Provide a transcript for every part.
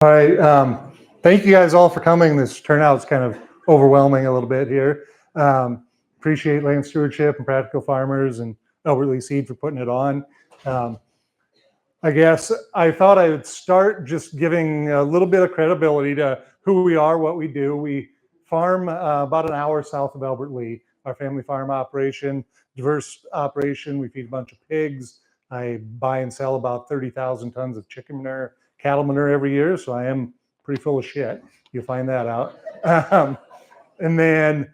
All right. Thank you guys all for coming. This turnout's kind of overwhelming a little bit here. Appreciate Land Stewardship and Practical Farmers and Albert Lea Seed for putting it on. I guess I thought I would start just giving a little bit of credibility to who we are, what we do. We farm about an hour south of Albert Lea. Our family farm operation, diverse operation. We feed a bunch of pigs. I buy and sell about 30,000 tons of chicken manure, cattle manure every year, so I am pretty full of shit. You'll find that out. And then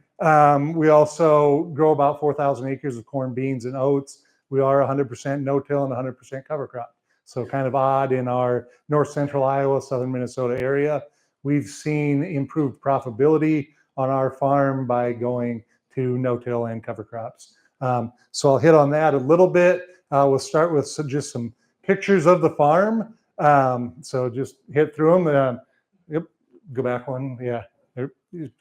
we also grow about 4,000 acres of corn, beans, and oats. We are 100% no-till and 100% cover crop. So kind of odd in our north central Iowa, southern Minnesota area. We've seen improved profitability on our farm by going to no-till and cover crops. So I'll hit on that a little bit. We'll start with just some pictures of the farm. So just hit through them. Yep, go back one. Yeah,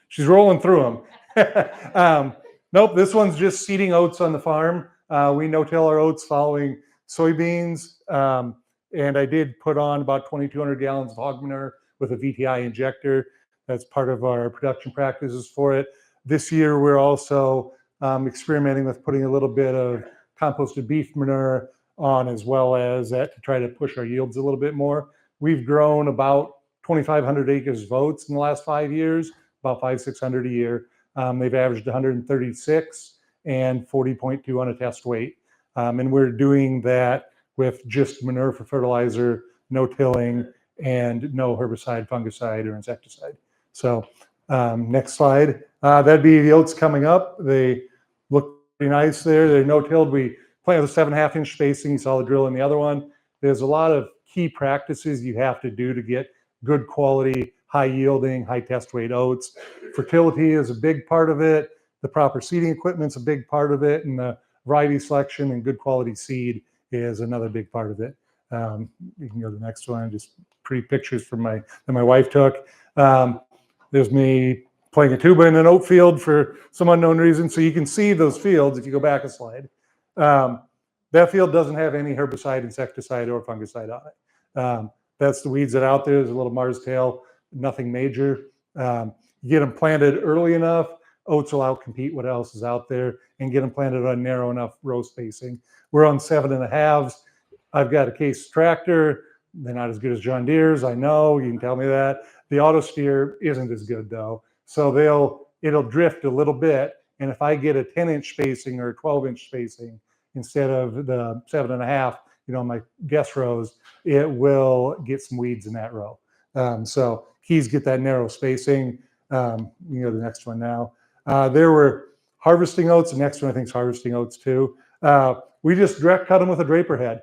she's rolling through them. Nope, this one's just seeding oats on the farm. We no-till our oats following soybeans. And I did put on about 2,200 gallons of hog manure with a VTI injector. That's part of our production practices for it. This year, we're also experimenting with putting a little bit of composted beef manure on, as well as that, to try to push our yields a little bit more. We've grown about 2,500 acres of oats in the last 5 years, about 600 a year. They've averaged 136 and 40.2 on a test weight. And we're doing that with just manure for fertilizer, no tilling, and no herbicide, fungicide, or insecticide. So next slide. That'd be the oats coming up. They look pretty nice there. They're no-tilled. We plant with a 7.5 inch spacing. You saw the drill in the other one. There's a lot of key practices you have to do to get good quality, high yielding, high test weight oats. Fertility is a big part of it. The proper seeding equipment's a big part of it, and the variety selection and good quality seed is another big part of it. You can go to the next one. Just pretty pictures from that my wife took. There's me playing a tuba in an oat field for some unknown reason. So you can see those fields if you go back a slide. That field doesn't have any herbicide, insecticide, or fungicide on it. That's the weeds that are out there. There's a little Mars tail, nothing major. You get them planted early enough, oats will outcompete what else is out there, and get them planted on narrow enough row spacing. We're on 7.5s. I've got a Case tractor. They're not as good as John Deere's, I know, you can tell me that. The auto steer isn't as good though. So it'll drift a little bit. And if I get a 10-inch spacing or a 12-inch spacing instead of the 7.5, my guess rows, it will get some weeds in that row. So keys get that narrow spacing. You can go to the next one now. There were harvesting oats. The next one I think is harvesting oats too. We just direct cut them with a draper head.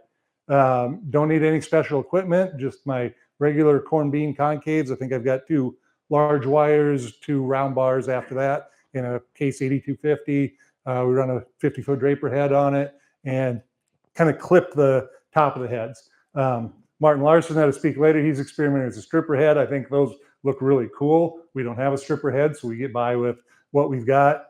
Don't need any special equipment, just my regular corn bean concaves. I think I've got 2 large wires, 2 round bars after that in a Case 8250. We run a 50-foot draper head on it and kind of clip the top of the heads. Martin Larson had to speak later. He's experimenting with a stripper head. I think those look really cool. We don't have a stripper head, so we get by with what we've got.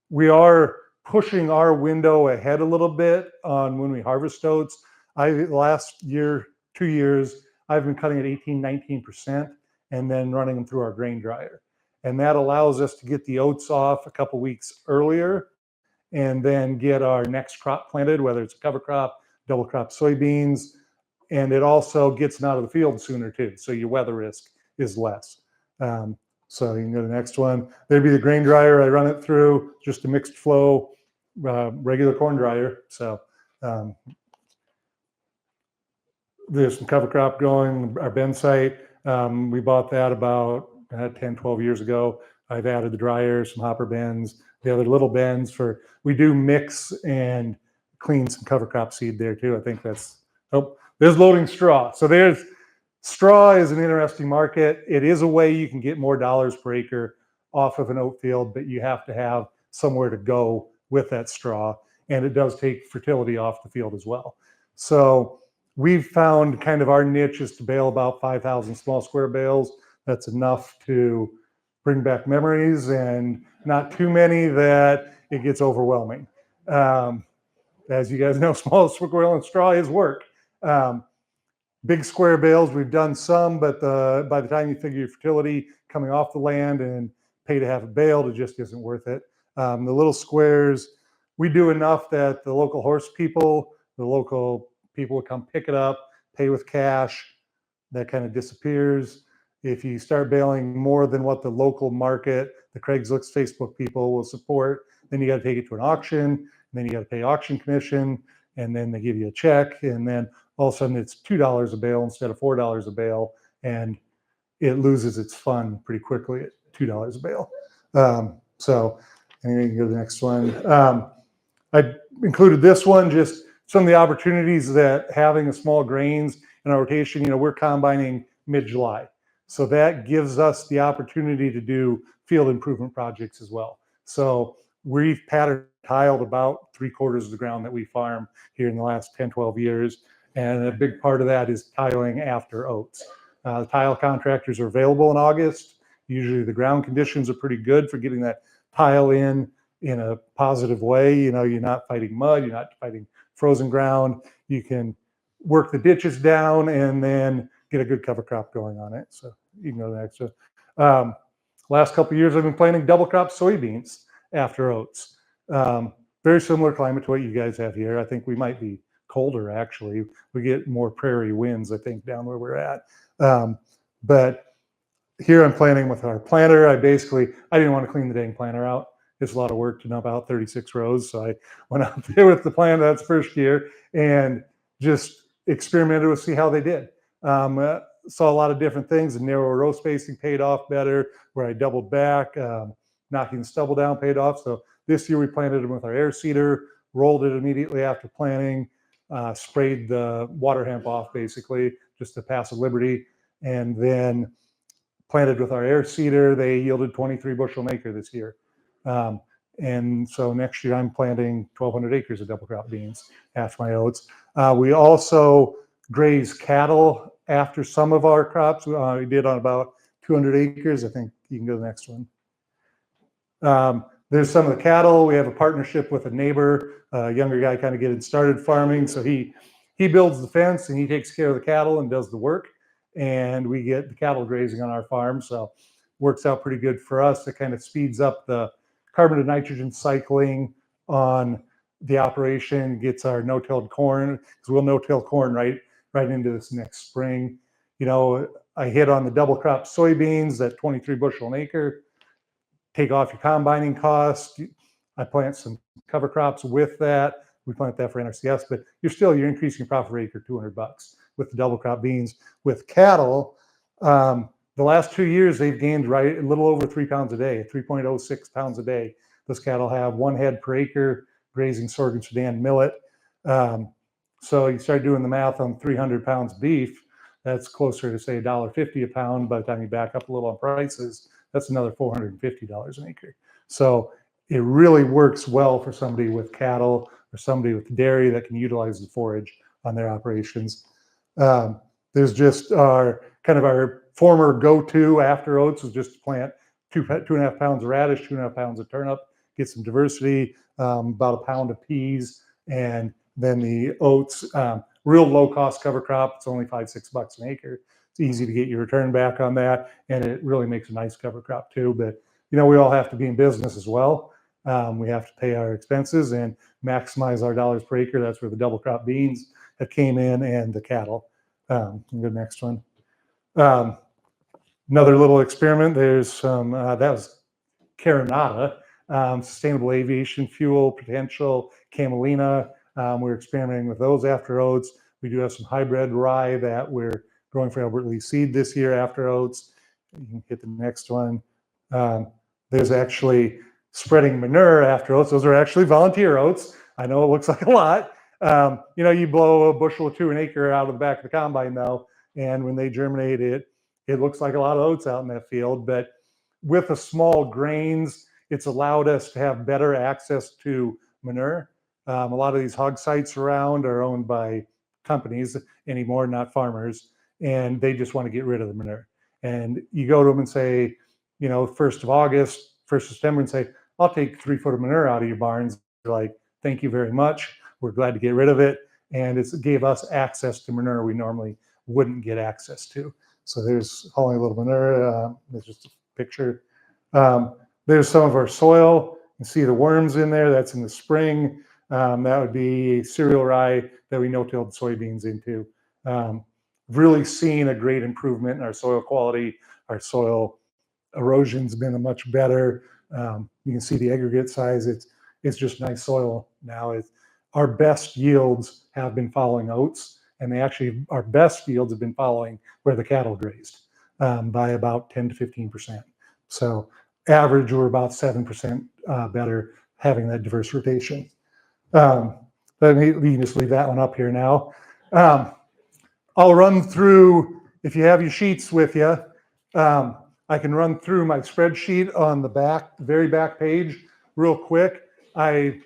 We are pushing our window ahead a little bit on when we harvest oats. Last year, 2 years, I've been cutting at 18-19% and then running them through our grain dryer. And that allows us to get the oats off a couple weeks earlier and then get our next crop planted, whether it's a cover crop, double crop soybeans, and it also gets them out of the field sooner too. So your weather risk is less. So you can go to the next one. There'd be the grain dryer. I run it through just a mixed flow, regular corn dryer. So there's some cover crop going, our Ben site. We bought that about 10, 12 years ago. I've added the dryer, some hopper bins, the other little bins we do mix and clean some cover crop seed there too. I think there's loading straw. So straw is an interesting market. It is a way you can get more dollars per acre off of an oat field, but you have to have somewhere to go with that straw. And it does take fertility off the field as well. So we've found kind of our niche is to bale about 5,000 small square bales. That's enough to bring back memories and not too many that it gets overwhelming. As you guys know, small squirrel and straw is work. Big square bales, we've done some, but by the time you figure your fertility coming off the land and pay to have it baled, it just isn't worth it. The little squares, we do enough that the local horse people, the local people will come pick it up, pay with cash. That kind of disappears. If you start baling more than what the local market, the Craigslist, Facebook people will support, then you got to take it to an auction, and then you got to pay auction commission, and then they give you a check, and then all of a sudden it's $2 a bale instead of $4 a bale, and it loses its fun pretty quickly at $2 a bale. So anyway, you can go to the next one. I included this one, just some of the opportunities that having a small grains in our rotation, we're combining mid-July. So that gives us the opportunity to do field improvement projects as well. So we've pattern tiled about 3/4 of the ground that we farm here in the last 10, 12 years. And a big part of that is tiling after oats. The tile contractors are available in August. Usually the ground conditions are pretty good for getting that tile in a positive way. You're not fighting mud, you're not fighting frozen ground. You can work the ditches down and then get a good cover crop going on it. So you can go to the next one. Last couple of years, I've been planting double crop soybeans after oats. Very similar climate to what you guys have here. I think we might be colder, actually. We get more prairie winds, I think, down where we're at. But here I'm planting with our planter. I didn't want to clean the dang planter out. It's a lot of work to dump out 36 rows. So I went out there with the planter. That's first year, and just experimented with see how they did. Saw a lot of different things. The narrow row spacing paid off better, where I doubled back, knocking the stubble down paid off. So this year we planted them with our air seeder, rolled it immediately after planting, sprayed the water hemp off basically, just to pass a liberty, and then planted with our air seeder. They yielded 23 bushel an acre this year. And so next year I'm planting 1,200 acres of double crop beans after my oats. We also graze cattle after some of our crops. We did on about 200 acres. I think you can go to the next one. There's some of the cattle. We have a partnership with a neighbor, a younger guy kind of getting started farming. So he builds the fence and he takes care of the cattle and does the work. And we get the cattle grazing on our farm. So works out pretty good for us. It kind of speeds up the carbon to nitrogen cycling on the operation, gets our no-tilled corn, because we'll no-till corn right into this next spring. I hit on the double crop soybeans at 23 bushel an acre. Take off your combining costs. I plant some cover crops with that. We plant that for NRCS, but you're increasing your profit per acre $200 with the double crop beans. With cattle, the last 2 years, they've gained a little over 3 pounds a day, 3.06 pounds a day. Those cattle have 1 head per acre grazing sorghum, Sudan, millet. So you start doing the math on 300 pounds beef, that's closer to say $1.50 a pound. By the time you back up a little on prices, that's another $450 an acre. So it really works well for somebody with cattle or somebody with dairy that can utilize the forage on their operations. There's just our former go-to after oats was just to plant 2.5 pounds of radish, 2.5 pounds of turnip, get some diversity, about a pound of peas, and then the oats, real low-cost cover crop. It's only $5-6 an acre. It's easy to get your return back on that, and it really makes a nice cover crop too. But we all have to be in business as well. We have to pay our expenses and maximize our dollars per acre. That's where the double crop beans that came in, and the cattle. Go to the next one. Another little experiment. There's some, that was Carinata, sustainable aviation fuel potential, camelina. We're experimenting with those after oats. We do have some hybrid rye that we're growing for Albert Lea seed this year after oats. You can hit the next one. There's actually spreading manure after oats. Those are actually volunteer oats. I know it looks like a lot. You blow a bushel or 2 an acre out of the back of the combine though, and when they germinate it looks like a lot of oats out in that field. But with the small grains, it's allowed us to have better access to manure. A lot of these hog sites around are owned by companies anymore, not farmers, and they just want to get rid of the manure. And you go to them and say, 1st of August, 1st of September, and say, I'll take 3 foot of manure out of your barns. They're like, thank you very much. We're glad to get rid of it. And it gave us access to manure we normally wouldn't get access to. So there's hauling a little manure. There's just a picture. There's some of our soil. You can see the worms in there. That's in the spring. That would be cereal rye that we no-tilled soybeans into. Really seen a great improvement in our soil quality. Our soil erosion's been a much better. You can see the aggregate size. It's just nice soil now. Our best yields have been following oats, and our best yields have been following where the cattle grazed by about 10 to 15%. So average, we're about 7% better having that diverse rotation. Let me just leave that one up here now. I'll run through, if you have your sheets with you, I can run through my spreadsheet on the very back page real quick. I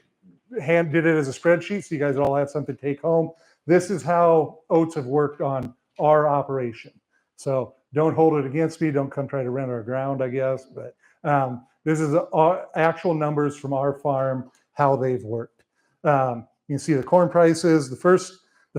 did it as a spreadsheet so you guys all have something to take home. This is how oats have worked on our operation. So don't hold it against me. Don't come try to rent our ground, I guess. But this is actual numbers from our farm, how they've worked. You can see the corn prices. The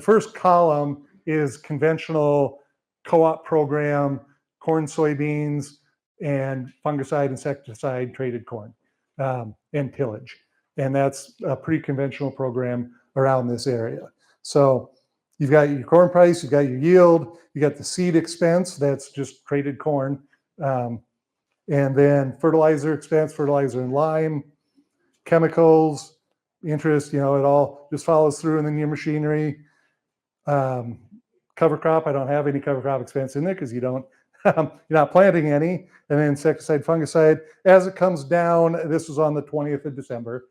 first column is conventional co-op program, corn, soybeans, and fungicide, insecticide, traded corn, and tillage. And that's a pretty conventional program around this area. So you've got your corn price, you've got your yield, you got the seed expense, that's just traded corn. And then fertilizer expense, fertilizer and lime, chemicals, interest, it all just follows through. And then your machinery, cover crop. I don't have any cover crop expense in there because you're not planting any. And then insecticide, fungicide. As it comes down, this was on the 20th of December,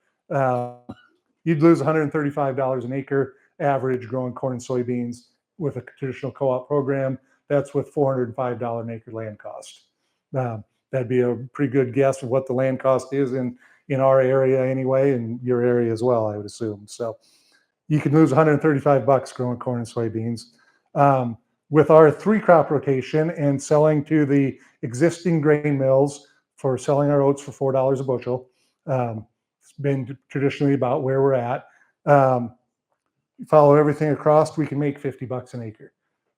you'd lose $135 an acre average growing corn and soybeans with a traditional co-op program. That's with $405 an acre land cost. That'd be a pretty good guess of what the land cost is in our area anyway, and your area as well, I would assume. So you could lose $135 growing corn and soybeans. With our 3-crop rotation and selling to the existing grain mills for selling our oats for $4 a bushel, it's been traditionally about where we're at. Follow everything across, we can make $50 an acre.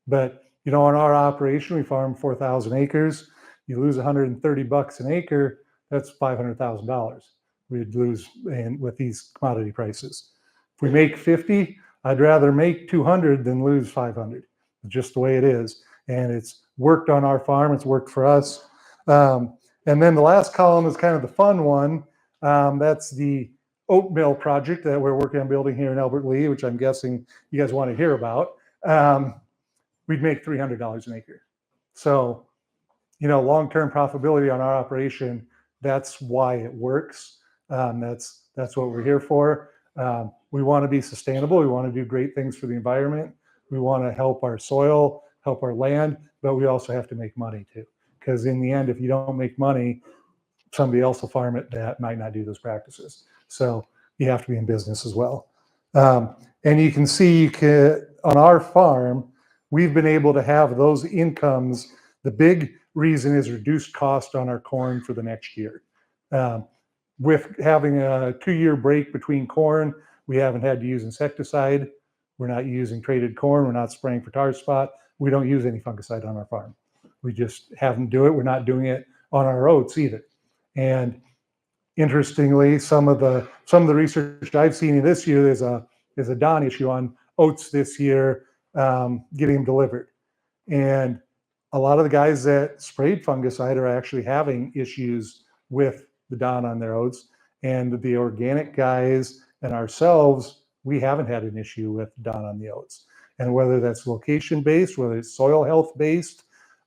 But on our operation, we farm 4,000 acres. You lose $130 an acre, that's $500,000 we'd lose with these commodity prices. If we make 50, I'd rather make 200 than lose 500. Just the way it is. And it's worked on our farm. It's worked for us. And then the last column is kind of the fun one. That's the oat mill project that we're working on building here in Albert Lea, which I'm guessing you guys want to hear about. We'd make $300 an acre. So, long-term profitability on our operation, that's why it works. That's what we're here for. We want to be sustainable. We want to do great things for the environment. We want to help our soil, help our land, but we also have to make money too. Because in the end, if you don't make money, somebody else will farm it that might not do those practices. So you have to be in business as well. And you can see on our farm, we've been able to have those incomes. The big reason is reduced cost on our corn for the next year. With having a 2-year break between corn, we haven't had to use insecticide. We're not using traded corn. We're not spraying for tar spot. We don't use any fungicide on our farm. We just haven't do it. We're not doing it on our oats either. And interestingly, some of the research I've seen this year, there's a Don issue on oats this year, getting them delivered. And a lot of the guys that sprayed fungicide are actually having issues with the Don on their oats. And the organic guys and ourselves, we haven't had an issue with Don on the oats. And whether that's location-based, whether it's soil health-based,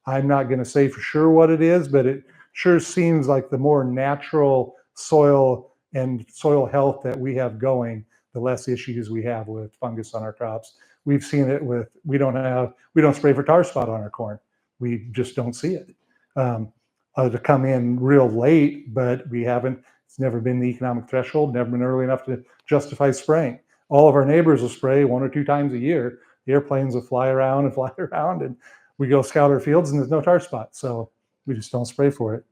I'm not going to say for sure what it is, but it sure seems like the more natural soil and soil health that we have going, the less issues we have with fungus on our crops. We've seen it we don't spray for tar spot on our corn. We just don't see it. To come in real late, but we haven't. It's never been the economic threshold, never been early enough to justify spraying. All of our neighbors will spray 1 or 2 times a year. The airplanes will fly around, and we go scout our fields, and there's no tar spot, so we just don't spray for it.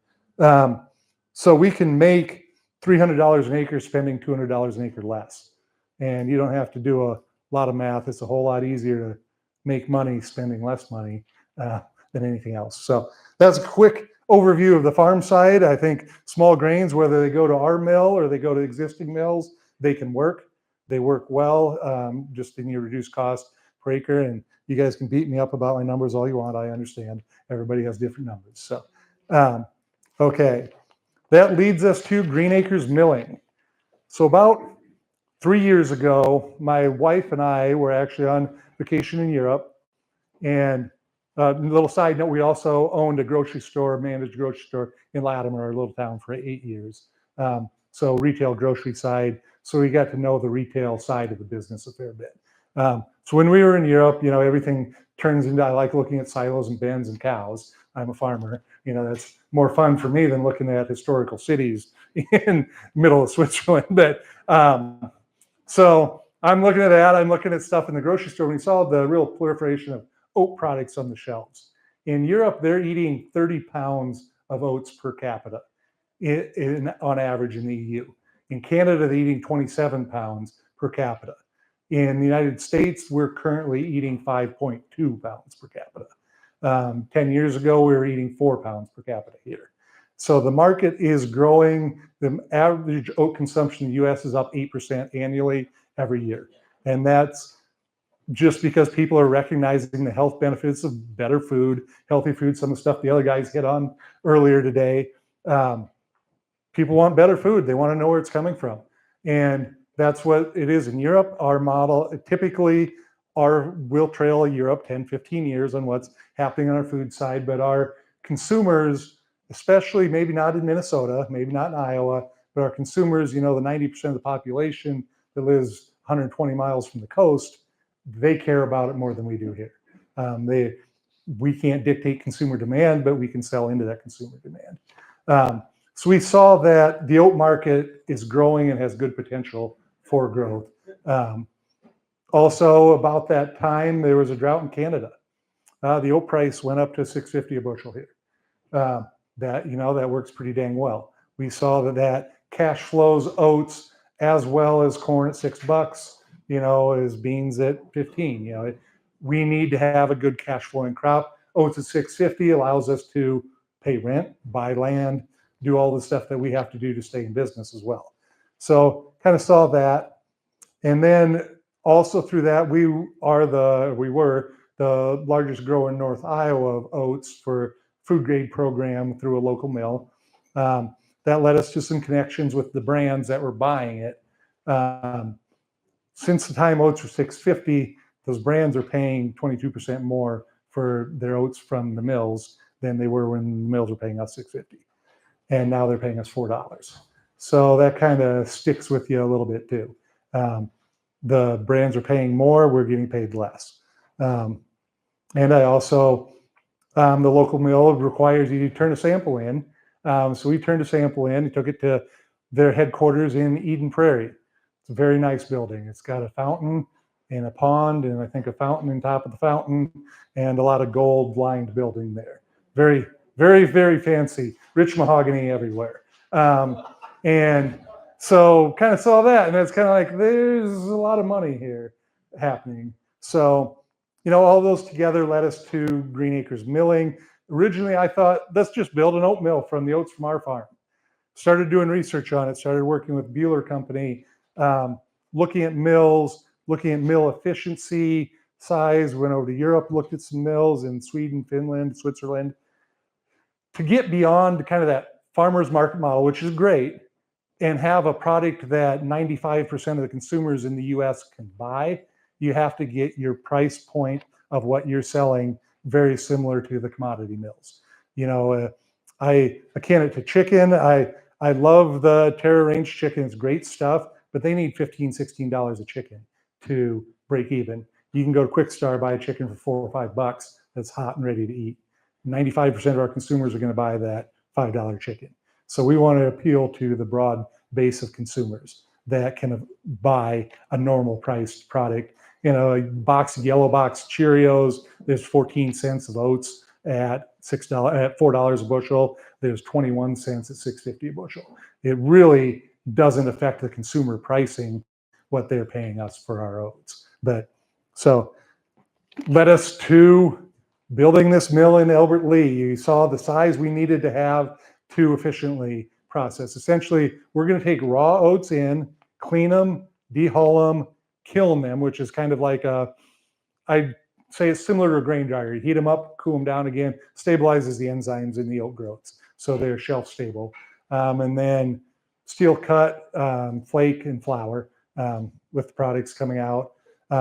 So we can make $300 an acre spending $200 an acre less, and you don't have to do a lot of math. It's a whole lot easier make money spending less money than anything else. So that's a quick overview of the farm side. I think small grains, whether they go to our mill or they go to existing mills, they can work. They work well, just in your reduced cost per acre. And you guys can beat me up about my numbers all you want. I understand everybody has different numbers. So, okay, that leads us to Green Acres milling. So about 3 years ago, my wife and I were actually on vacation in Europe. And a little side note, we also owned a grocery store, managed grocery store in Latimer, our little town, for 8 years. So retail grocery side. So we got to know the retail side of the business a fair bit. So when we were in Europe, everything turns into, I like looking at silos and bins and cows. I'm a farmer. That's more fun for me than looking at historical cities in middle of Switzerland. But so I'm looking at that. I'm looking at stuff in the grocery store. We saw the real proliferation of oat products on the shelves. In Europe, they're eating 30 pounds of oats per capita on average in the EU. In Canada, they're eating 27 pounds per capita. In the United States, we're currently eating 5.2 pounds per capita. 10 years ago, we were eating 4 pounds per capita here. So the market is growing. The average oat consumption in the US is up 8% annually every year. And that's just because people are recognizing the health benefits of better food, healthy food, some of the stuff the other guys hit on earlier today. People want better food. They want to know where it's coming from. And that's what it is in Europe. Our model, typically, we'll trail Europe 10, 15 years on what's happening on our food side, but our consumers, especially maybe not in Minnesota, maybe not in Iowa, but our consumers, the 90% of the population that lives 120 miles from the coast, they care about it more than we do here. We can't dictate consumer demand, but we can sell into that consumer demand. So we saw that the oat market is growing and has good potential for growth. Also, about that time, there was a drought in Canada. The oat price went up to $6.50 a bushel here. That works pretty dang well. We saw that cash flows oats as well as corn at $6, as beans at 15. We need to have a good cash flowing crop. Oats at $6.50 allows us to pay rent, buy land, do all the stuff that we have to do to stay in business as well. So kind of saw that. And then also through that, we were the largest grower in North Iowa of oats for food grade program through a local mill. That led us to some connections with the brands that were buying it. Since the time oats were $6.50, those brands are paying 22% more for their oats from the mills than they were when the mills were paying us $6.50. And now they're paying us $4. So that kind of sticks with you a little bit too. The brands are paying more, we're getting paid less. And I also, the local mill requires you to turn a sample in. So we turned a sample in and took it to their headquarters in Eden Prairie. It's a very nice building. It's got a fountain and a pond, and I think a fountain on top of the fountain, and a lot of gold lined building there. Very, very, very fancy, rich mahogany everywhere. And so kind of saw that, and it's kind of like, there's a lot of money here happening. So, all those together led us to Green Acres Milling. Originally, I thought, let's just build an oat mill from the oats from our farm. Started doing research on it, started working with Buehler Company, looking at mills, looking at mill efficiency, size, went over to Europe, looked at some mills in Sweden, Finland, Switzerland. To get beyond kind of that farmer's market model, which is great, and have a product that 95% of the consumers in the US can buy, you have to get your price point of what you're selling very similar to the commodity mills. I akin it to chicken. I love the Terra Range chicken. It's great stuff, but they need $15, $16 a chicken to break even. You can go to Quick Star, buy a chicken for $4 or $5 that's hot and ready to eat. 95% of our consumers are going to buy that $5 chicken. So we want to appeal to the broad base of consumers that can buy a normal priced product. A box of yellow box Cheerios, there's 14 cents of oats at $4 a bushel. There's 21 cents at $6.50 a bushel. It really doesn't affect the consumer pricing what they're paying us for our oats. But so led us to building this mill in Albert Lea. You saw the size we needed to have to efficiently process. Essentially, we're going to take raw oats in, clean them, dehull them, kiln them, which is kind of like I'd say it's similar to a grain dryer. You heat them up, cool them down again, stabilizes the enzymes in the oat groats, so they're shelf stable. And then steel cut, flake, and flour with the products coming out.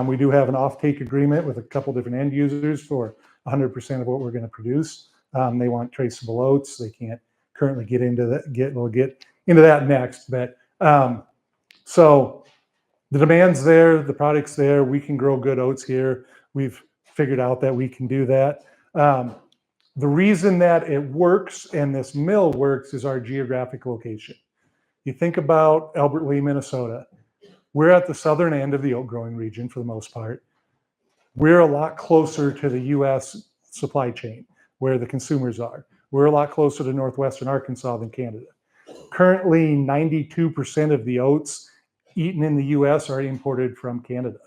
We do have an offtake agreement with a couple different end users for 100% of what we're going to produce. They want traceable oats. They can't currently get into that. We'll get into that next. But so the demand's there, the product's there. We can grow good oats here. We've figured out that we can do that. The reason that it works and this mill works is our geographic location. You think about Albert Lea, Minnesota. We're at the southern end of the oat growing region for the most part. We're a lot closer to the U.S. supply chain where the consumers are. We're a lot closer to northwestern Arkansas than Canada. Currently, 92% of the oats eaten in the U.S. are imported from Canada.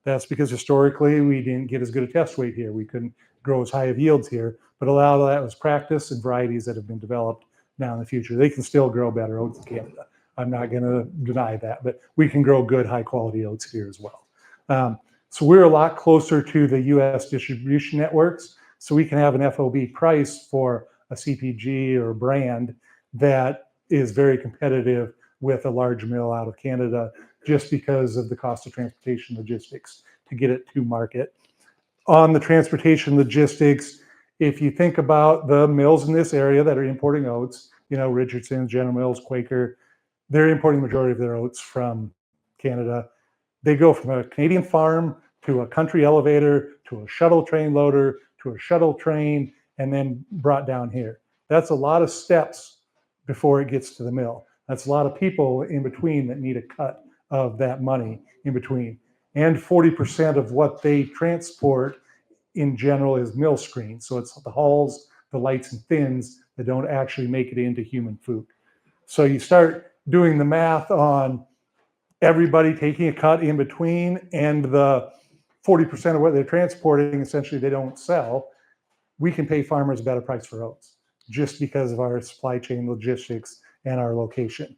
That's because historically we didn't get as good a test weight here. We couldn't grow as high of yields here, but a lot of that was practice and varieties that have been developed now in the future. They can still grow better oats in Canada. I'm not going to deny that, but we can grow good, high quality oats here as well. So we're a lot closer to the U.S. distribution networks, so we can have an FOB price for a CPG or a brand that is very competitive with a large mill out of Canada, just because of the cost of transportation logistics to get it to market. On the transportation logistics, if you think about the mills in this area that are importing oats, you know, Richardson, General Mills, Quaker, they're importing the majority of their oats from Canada. They go from a Canadian farm to a country elevator to a shuttle train loader to a shuttle train and then brought down here. That's a lot of steps before it gets to the mill. That's a lot of people in between that need a cut of that money in between. And 40% of what they transport in general is mill screen. So it's the hulls, the lights and thins that don't actually make it into human food. So you start doing the math on everybody taking a cut in between and the 40% of what they're transporting, essentially they don't sell. We can pay farmers a better price for oats just because of our supply chain logistics and our location.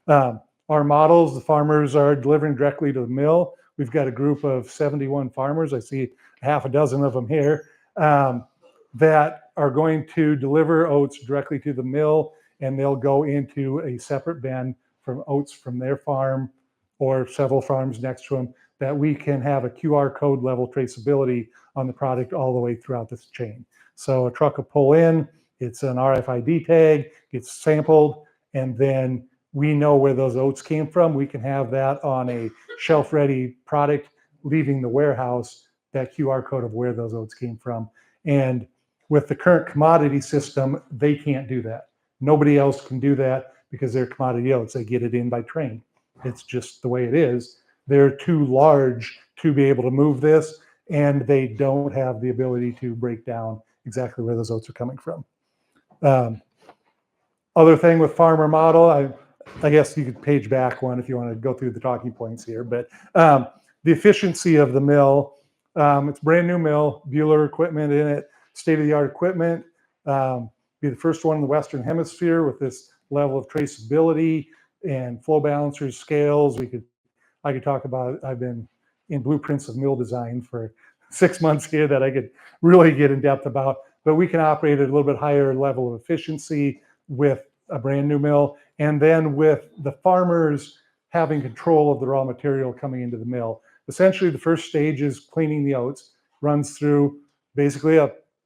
Our models, the farmers are delivering directly to the mill. We've got a group of 71 farmers. I see half a dozen of them here that are going to deliver oats directly to the mill, and they'll go into a separate bin from oats from their farm or several farms next to them, that we can have a QR code level traceability on the product all the way throughout this chain. So a truck will pull in, it's an RFID tag, gets sampled, and then we know where those oats came from. We can have that on a shelf-ready product leaving the warehouse, that QR code of where those oats came from. And with the current commodity system, they can't do that. Nobody else can do that because they're commodity oats. They get it in by train. It's just the way it is. They're too large to be able to move this, and they don't have the ability to break down exactly where those oats are coming from. Other thing with farmer model, I guess you could page back one if you want to go through the talking points here, but the efficiency of the mill, it's a brand new mill, Bueller equipment in it, state-of-the-art equipment, be the first one in the Western Hemisphere with this level of traceability and flow balancers, scales. I could talk about, I've been in blueprints of mill design for 6 months here that I could really get in depth about, but we can operate at a little bit higher level of efficiency with a brand new mill. And then with the farmers having control of the raw material coming into the mill. Essentially, the first stage is cleaning the oats, runs through basically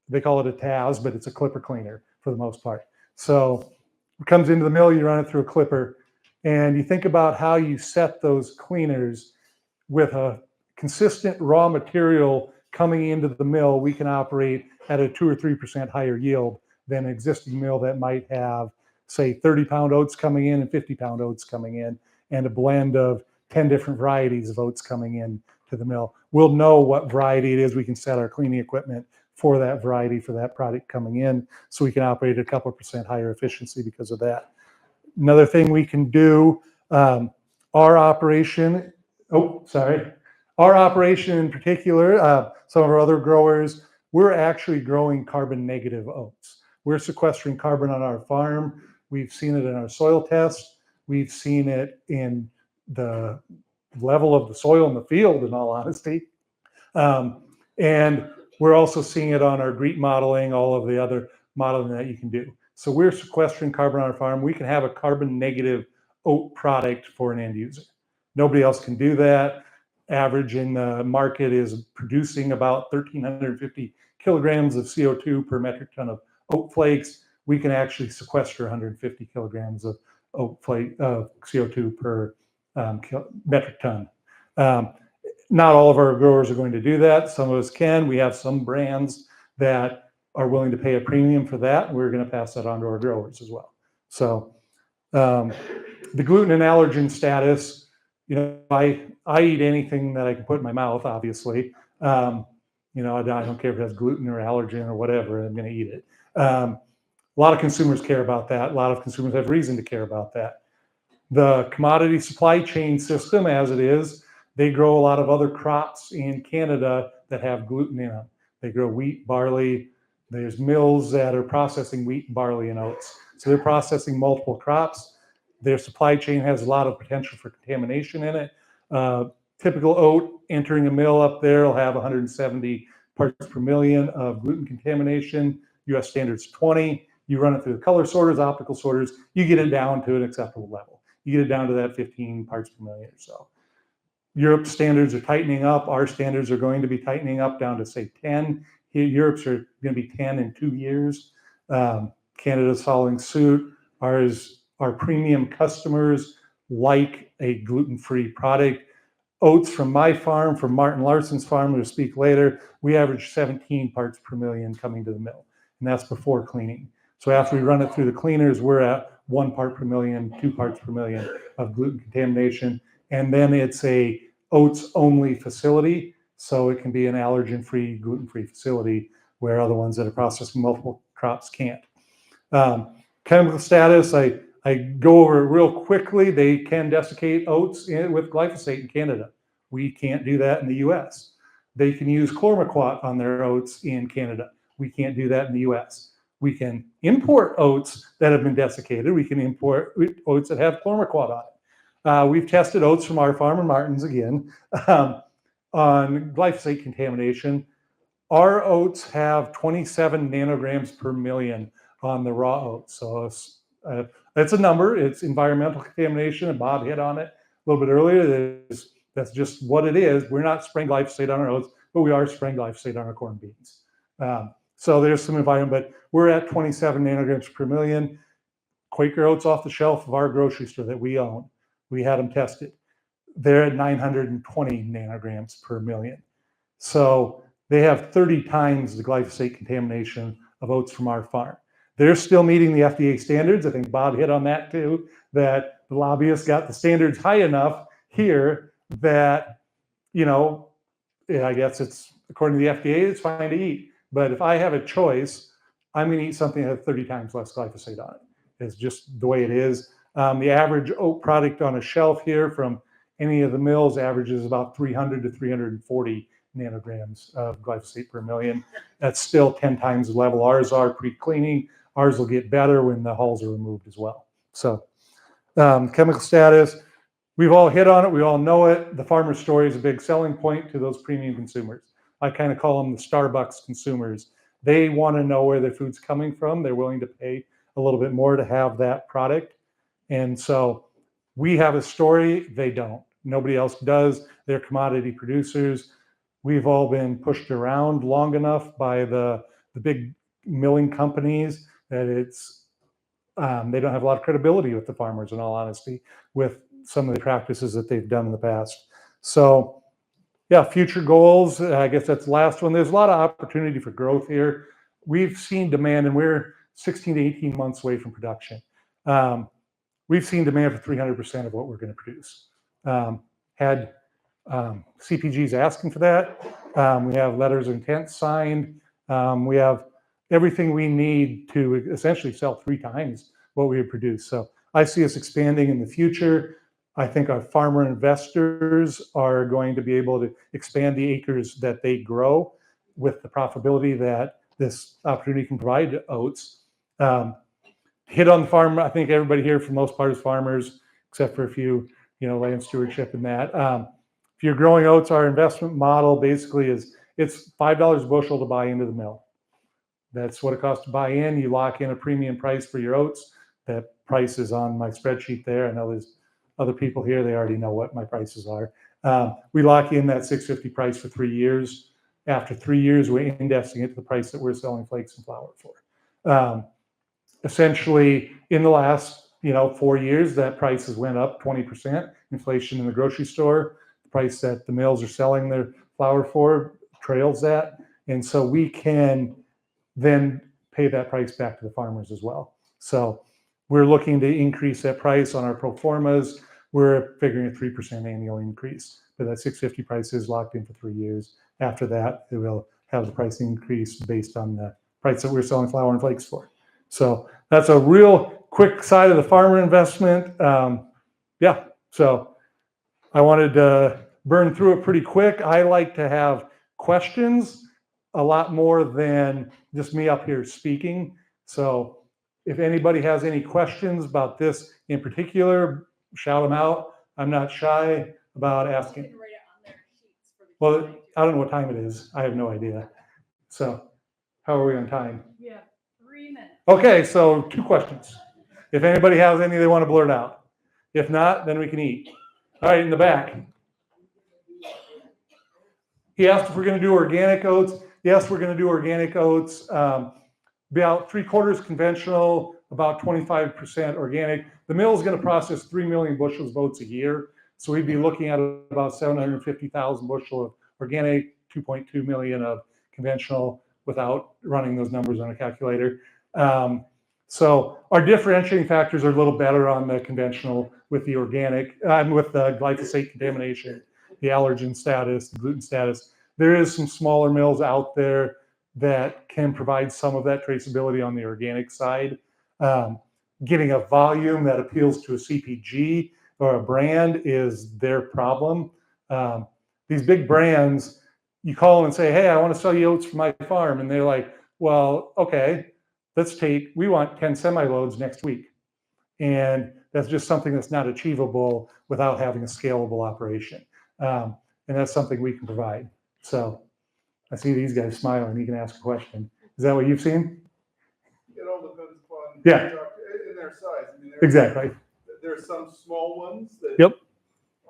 they call it a TAS, but it's a clipper cleaner for the most part. So it comes into the mill, you run it through a clipper, and you think about how you set those cleaners with a consistent raw material coming into the mill. We can operate at a 2 or 3% higher yield than an existing mill that might have, say, 30-pound oats coming in and 50-pound oats coming in, and a blend of 10 different varieties of oats coming in to the mill. We'll know what variety it is. We can set our cleaning equipment for that variety, for that product coming in, so we can operate at a couple of % higher efficiency because of that. Another thing we can do, our operation in particular, some of our other growers, we're actually growing carbon negative oats. We're sequestering carbon on our farm. We've seen it in our soil tests. We've seen it in the level of the soil in the field, in all honesty. And we're also seeing it on our GREET modeling, all of the other modeling that you can do. So we're sequestering carbon on our farm. We can have a carbon negative oat product for an end user. Nobody else can do that. Average in the market is producing about 1,350 kilograms of CO2 per metric ton of oat flakes. We can actually sequester 150 kilograms of oat flake CO2 per metric ton. Not all of our growers are going to do that. Some of us can. We have some brands that are willing to pay a premium for that. We're going to pass that on to our growers as well. So the gluten and allergen status, you know, I eat anything that I can put in my mouth, obviously. You know, I don't care if it has gluten or allergen or whatever, I'm going to eat it. A lot of consumers care about that. A lot of consumers have reason to care about that. The commodity supply chain system, as it is, they grow a lot of other crops in Canada that have gluten in them. They grow wheat, barley. There's mills that are processing wheat, barley, and oats. So they're processing multiple crops. Their supply chain has a lot of potential for contamination in it. Typical oat entering a mill up there will have 170 parts per million of gluten contamination. US standard's 20. You run it through the color sorters, optical sorters, you get it down to an acceptable level. You get it down to that 15 parts per million or so. Europe's standards are tightening up. Our standards are going to be tightening up down to, say, 10. Europe's are going to be 10 in 2 years. Canada's following suit. Our premium customers like a gluten-free product. Oats from my farm, from Martin Larson's farm, we'll speak later, we average 17 parts per million coming to the mill, and that's before cleaning. So after we run it through the cleaners, we're at 1 part per million, 2 parts per million of gluten contamination. And then it's a oats only facility. So it can be an allergen-free, gluten-free facility where other ones that are processing multiple crops can't. Chemical status, I go over it real quickly. They can desiccate oats with glyphosate in Canada. We can't do that in the US. They can use chlormequat on their oats in Canada. We can't do that in the US. We can import oats that have been desiccated. We can import oats that have chlormequat on it. We've tested oats from our farm and Martin's again on glyphosate contamination. Our oats have 27 nanograms per million on the raw oats. So that's a number. It's environmental contamination, and Bob hit on it a little bit earlier. That's just what it is. We're not spraying glyphosate on our oats, but we are spraying glyphosate on our corn beans. So there's some environment, but we're at 27 nanograms per million. Quaker oats off the shelf of our grocery store that we own. We had them tested. They're at 920 nanograms per million. So they have 30 times the glyphosate contamination of oats from our farm. They're still meeting the FDA standards. I think Bob hit on that too, that the lobbyists got the standards high enough here that, you know, I guess it's, according to the FDA, it's fine to eat. But if I have a choice, I'm going to eat something that has 30 times less glyphosate on it. It's just the way it is. The average oat product on a shelf here from any of the mills averages about 300 to 340 nanograms of glyphosate per million. That's still 10 times the level ours are pre-cleaning. Ours will get better when the hulls are removed as well. So chemical status, we've all hit on it. We all know it. The farmer story is a big selling point to those premium consumers. I kind of call them the Starbucks consumers. They want to know where their food's coming from. They're willing to pay a little bit more to have that product. And so we have a story. They don't. Nobody else does. They're commodity producers. We've all been pushed around long enough by the big milling companies that it's they don't have a lot of credibility with the farmers, in all honesty, with some of the practices that they've done in the past. So yeah, future goals, I guess that's the last one. There's a lot of opportunity for growth here. We've seen demand, and we're 16 to 18 months away from production. We've seen demand for 300% of what we're going to produce. Had CPGs asking for that. We have letters of intent signed. We have everything we need to essentially sell 3 times what we produce. So I see us expanding in the future. I think our farmer investors are going to be able to expand the acres that they grow. with the profitability that this opportunity can provide to oats. Hit on the farm. I think everybody here, for the most part, is farmers, except for a few, land stewardship and that. If you're growing oats, our investment model basically is it's $5 a bushel to buy into the mill. That's what it costs to buy in. You lock in a premium price for your oats. That price is on my spreadsheet there. I know there's other people here. They already know what my prices are. We lock in that $6.50 price for 3 years. After 3 years, we're indexing it to the price that we're selling flakes and flour for. Essentially, in the last 4 years, that prices went up 20%. Inflation in the grocery store, the price that the mills are selling their flour for trails that, and so we can then pay that price back to the farmers as well. So we're looking to increase that price on our pro formas. We're figuring a 3% annual increase, but that $6.50 price is locked in for 3 years. After that, it will have the price increase based on the price that we're selling flour and flakes for. So that's a real quick side of the farmer investment. So I wanted to burn through it pretty quick. I like to have questions a lot more than just me up here speaking. So if anybody has any questions about this in particular, shout them out. I'm not shy about asking. Well, I don't know what time it is. I have no idea. So how are we on time? Yeah, 3 minutes. Okay, so 2 questions. If anybody has any they want to blurt out. If not, then we can eat. All right, in the back. He asked if we're going to do organic oats. Yes, we're going to do organic oats. About 3/4 conventional, about 25% organic. The mill is going to process 3 million bushels of oats a year. So we'd be looking at about 750,000 bushel of organic, 2.2 million of conventional without running those numbers on a calculator. So our differentiating factors are a little better on the conventional with the organic, with the glyphosate contamination, the allergen status, the gluten status. There is some smaller mills out there that can provide some of that traceability on the organic side. Getting a volume that appeals to a CPG or a brand is their problem. These big brands, you call them and say, hey, I want to sell you oats for my farm. And they're like, well, okay, we want 10 semi-loads next week. And that's just something that's not achievable without having a scalable operation. And that's something we can provide. So I see these guys smiling. You can ask a question. Is that what you've seen? It all depends upon in their size. I mean, exactly. There's some small ones that Yep.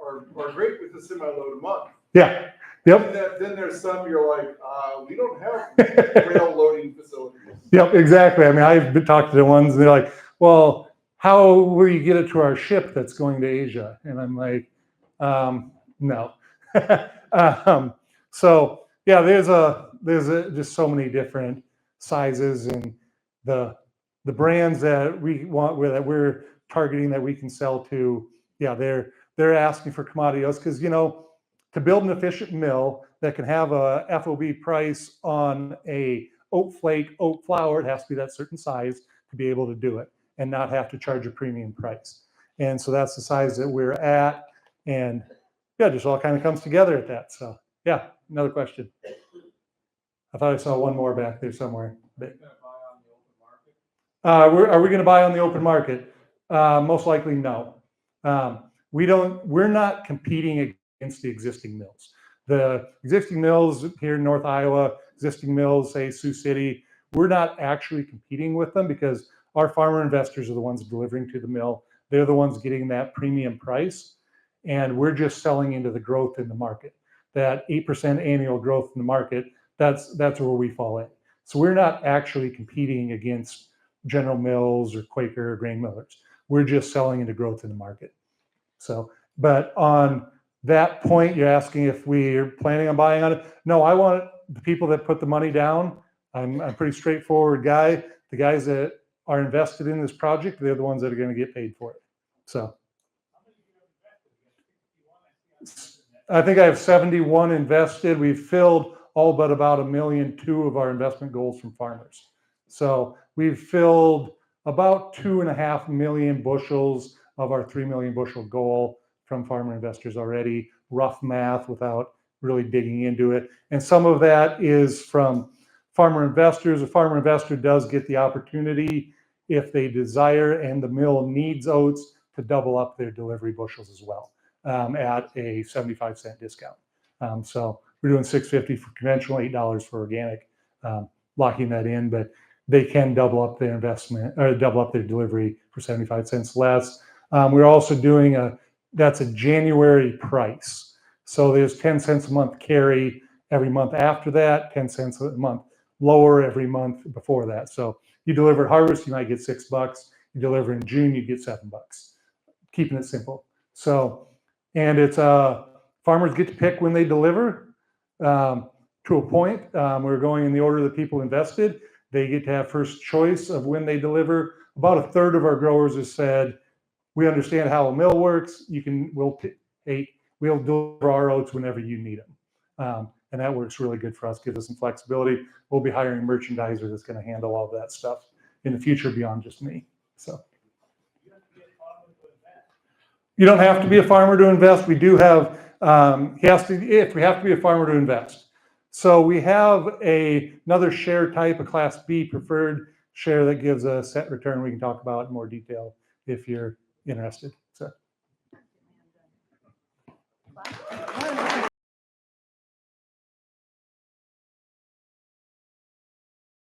are great with a semi-load a month. Yeah. Yep. And then there's some you're like, we don't have rail loading facilities. Yep, exactly. I mean, I've been talking to the ones and they're like, well, how will you get it to our ship that's going to Asia? And I'm like, no. So yeah, there's just so many different sizes, and the brands that we want, that we're targeting, that we can sell to. Yeah, they're asking for commodity oats because to build an efficient mill that can have a FOB price on a oat flake, oat flour, it has to be that certain size to be able to do it and not have to charge a premium price. And so that's the size that we're at, and yeah, just all kind of comes together at that. So yeah, another question. I thought I saw one more back there somewhere. Are we going to buy on the open market? Most likely, no. We're not competing against the existing mills. The existing mills here in North Iowa, existing mills, say Sioux City, we're not actually competing with them because our farmer investors are the ones delivering to the mill. They're the ones getting that premium price, and we're just selling into the growth in the market. That 8% annual growth in the market, that's where we fall in. So we're not actually competing against General Mills or Quaker or grain millers. We're just selling into growth in the market. So, but on that point, you're asking if we're planning on buying on it. No, I want the people that put the money down. I'm a pretty straightforward guy. The guys that are invested in this project, they're the ones that are going to get paid for it. So I think I have 71 invested. We've filled all but about 1.2 million of our investment goals from farmers. So we've filled about 2.5 million bushels of our 3 million bushel goal from farmer investors already. Rough math without really digging into it. And some of that is from farmer investors. A farmer investor does get the opportunity, if they desire and the mill needs oats, to double up their delivery bushels as well at a 75-cent discount. So we're doing $6.50 for conventional, $8 for organic, locking that in, but they can double up their investment or double up their delivery for 75 cents less. We're also doing that's a January price. So there's 10 cents a month carry every month after that, 10 cents a month lower every month before that. So you deliver at harvest, you might get $6. You deliver in June, you get $7. Keeping it simple. So, and it's farmers get to pick when they deliver to a point. We're going in the order that people invested. They get to have first choice of when they deliver. About a third of our growers have said, we understand how a mill works. We'll deliver our oats whenever you need them. And that works really good for us, gives us some flexibility. We'll be hiring a merchandiser that's going to handle all of that stuff in the future beyond just me. So you don't have to be a farmer to invest. We do have, if we have to be a farmer to invest. So we have another share type, a Class B preferred share that gives a set return we can talk about in more detail if you're interested.